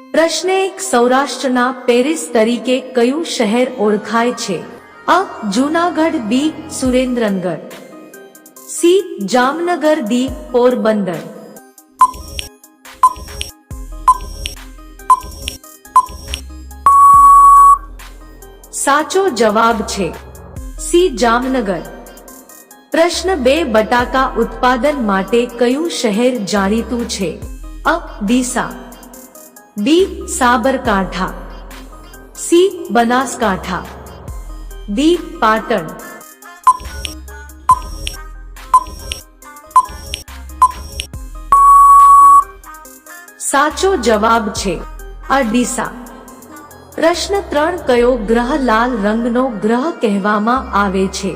પ્રશ્ન 1 સૌરાષ્ટ્રના પેરિસ તરીકે કયું શહેર ઓળખાય છે? અ. જૂનાગઢ, બી. સુરેન્દ્રનગર, સી. જામનગર, ડી. પોરબંદર. સાચો જવાબ છે સી. જામનગર. પ્રશ્ન 2 બટાકા ઉત્પાદન માટે કયું શહેર જાણીતું છે? અ. ડીસા, બી. સાબરકાંઠા, સી. બનાસકાંઠા, ડી. પાટણ. સાચો જવાબ છે અ. ડીસા. પ્રશ્ન 3 કયો ગ્રહ લાલ રંગનો ગ્રહ કહેવામાં આવે છે?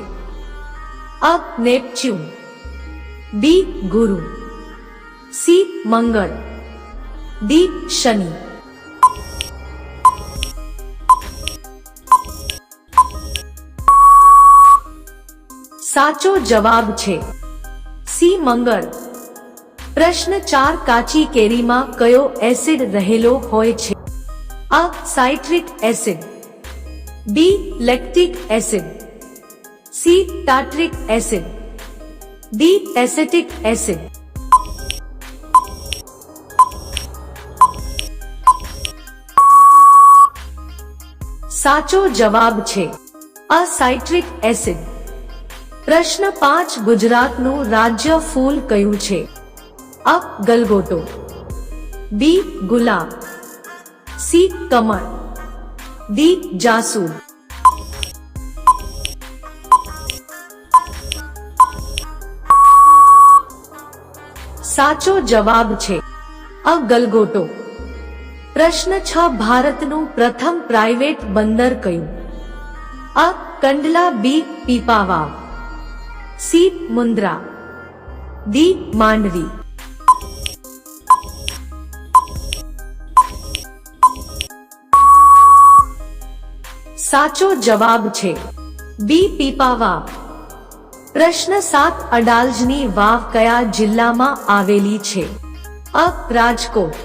અ. નેપચ્યુન, બી. ગુરુ, સી. મંગળ, ડી. શનિ. સાચો જવાબ છે સી. મંગળ. પ્રશ્ન 4 કાચી કેરીમાં કયો એસિડ રહેલો હોય છે? અ. Citric acid, B. Lactic acid, C. Tartaric acid, D. Acetic acid. સાચો જવાબ છે અ. Citric acid. પ્રશ્ન 5 ગુજરાતનું રાજ્ય ફૂલ કયું છે? અ. ગલગોટો, બી. ગુલાબ, સી. કમળ, ડી. જાસૂદ. સાચો જવાબ છે અ. ગલગોટો. પ્રશ્ન 6 ભારતનું પ્રથમ પ્રાઇવેટ બંદર કયું? અ. કંડલા, બી. પીપાવાવ, સી. મુન્દ્રા, ડી. માંડવી. સાચો જવાબ છે બી. પીપાવાવ. પ્રશ્ન 7 અડાલજની વાવ કયા જિલ્લામાં આવેલી છે? અ. રાજકોટ,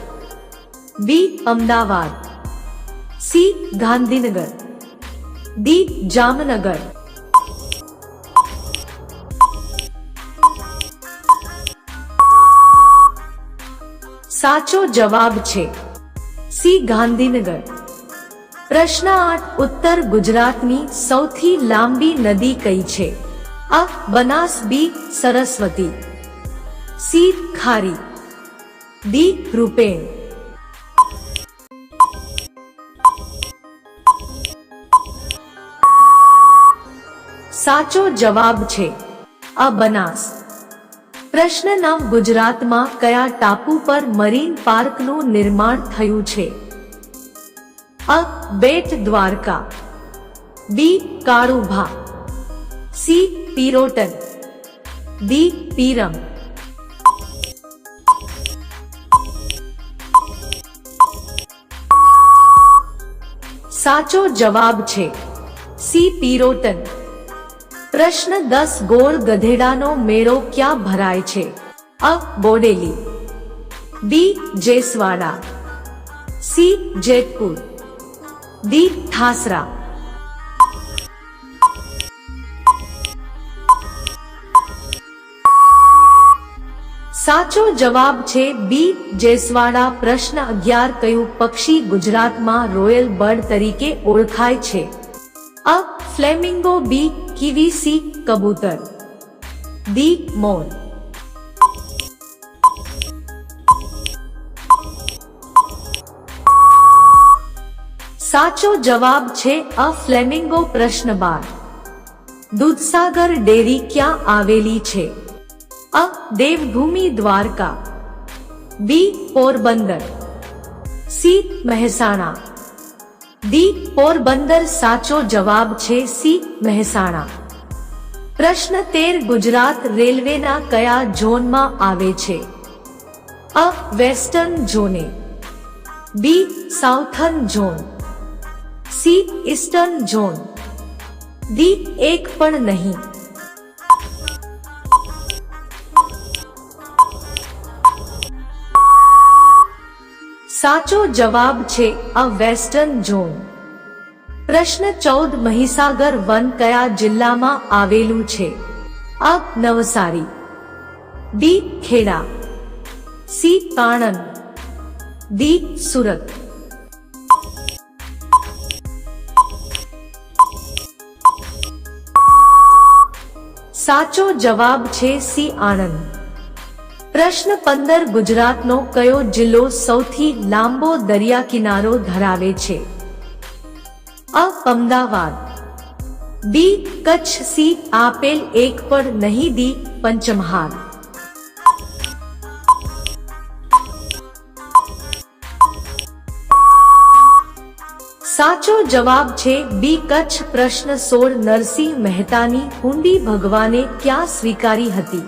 બી. અમદાવાદ, સી. ગાંધીનગર, ડી. જામનગર. સાચો જવાબ છે સી. ગાંધીનગર. પ્રશ્ન 8 ઉત્તર ગુજરાતની સૌથી લાંબી નદી કઈ છે? અ. બનાસ, બી. સરસ્વતી, સી. ખારી, ડી. રૂપેણ. સાચો જવાબ છે અ. બનાસ. પ્રશ્ન 9 ગુજરાતમાં કયા ટાપુ પર મરીન પાર્કનું નિર્માણ થયું છે? અ. બેટ દ્વારકા, બી. કાળુભા, સી. પિરોટન, ડી. પીરમ. સાચો જવાબ છે સી. પિરોટન. પ્રશ્ન 10 ગોળ ગધેડાનો મેળો ક્યાં ભરાય છે? અ. બોડેલી, બી. જેસવાડા, સી. જેતપુર, ડી. ઠાસરા. સાચો જવાબ છે બી. જેસવાડા. પ્રશ્ન 11 કયું પક્ષી ગુજરાતમાં રોયલ બર્ડ તરીકે ઓળખાય છે? અ. Flamingo, B. Kiwi, C. કબૂતર, ડી. મોર. સાચો જવાબ છે અ. ફ્લેમિંગો. પ્રશ્ન 12 દૂધસાગર ડેરી ક્યાં આવેલી છે? અ. દેવભૂમિ દ્વારકા, બી. પોરબંદર, સી. મહેસાણા, ડી. પોરબંદર. સાચો જવાબ છે સી. મહેસાણા. પ્રશ્ન 13 ગુજરાત રેલવેના કયા ઝોનમાં આવે છે? અ. વેસ્ટર્ન ઝોને, B. Southern zone, C. Eastern zone, D. એક પણ નહીં. સાચો જવાબ છે અ વેસ્ટર્ન ઝોન. પ્રશ્ન 14 મહીસાગર વન કયા જિલ્લામાં આવેલું છે? અ નવસારી, બી ખેડા, સી આણંદ, ડી સુરત. સાચો જવાબ છે સી આણંદ. પ્રશ્ન 15 ગુજરાતનો કયો જિલ્લો સૌથી લાંબો દરિયા કિનારો ધરાવે છે? અ અમદાવાદ, બી કચ્છ, સી આપેલ એક પર નહીં, ડી પંચમહાલ. સાચો જવાબ છે બી કચ્છ. પ્રશ્ન 16 નરસિંહ મહેતાની હુંડી ભગવાને ક્યાં સ્વીકારી હતી?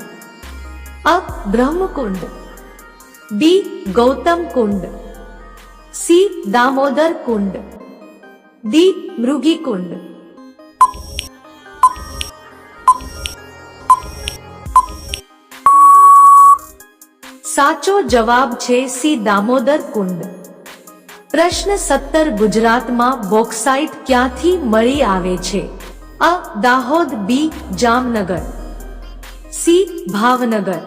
અ બ્રહ્મકુંડ, બી ગૌતમ કુંડ, સી દામોદર કુંડ, ડી મૃગી કુંડ. સાચો જવાબ છે સી દામોદર કુંડ. પ્રશ્ન 17 ગુજરાતમાં બોક્સાઇટ ક્યાંથી મળી આવે છે? અ દાહોદ, બી જામનગર, સી ભાવનગર,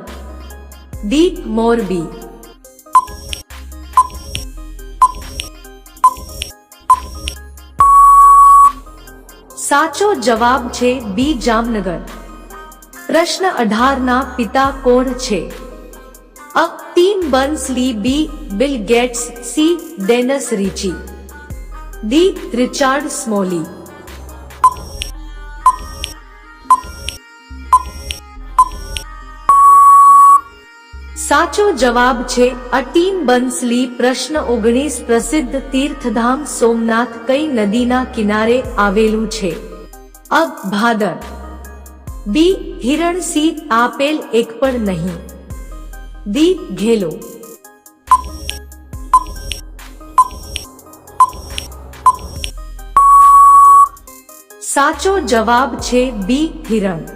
ડી મોરબી. સાચો જવાબ છે બી જામનગર. પ્રશ્ન 18 ના પિતા કોણ છે? અ Tim Berners-Lee, B Bill Gates, C Dennis Ritchie, D Richard Smalley. સાચો જવાબ છે અ ટીમ બર્ન્સ-લી. પ્રશ્ન 19 પ્રસિદ્ધ તીર્થધામ સોમનાથ કઈ નદીના કિનારે આવેલું છે? અ ભાદર, બી હિરણ, સી આપેલ એક પણ નહીં, ડી ઘેલો. સાચો જવાબ છે બી હિરણ.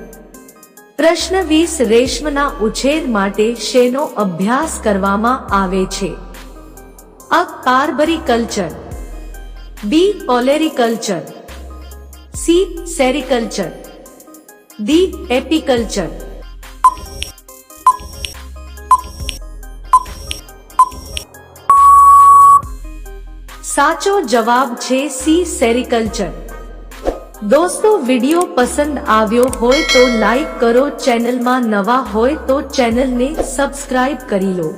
પ્રશ્ન 20 રેશમના ઉછેર માટે શેનો અભ્યાસ કરવામાં આવે છે? અ કાર્બરી કલ્ચર, બી ઓલેરીકલ્ચર, સી સેરીકલ્ચર, ડી એપીકલ્ચર. સાચો જવાબ છે સી સેરીકલ્ચર. દોસ્તો વિડિયો પસંદ આવ્યો હોય તો લાઈક કરો, ચેનલમાં નવા હોય તો ચેનલને સબસ્ક્રાઇબ કરી લો.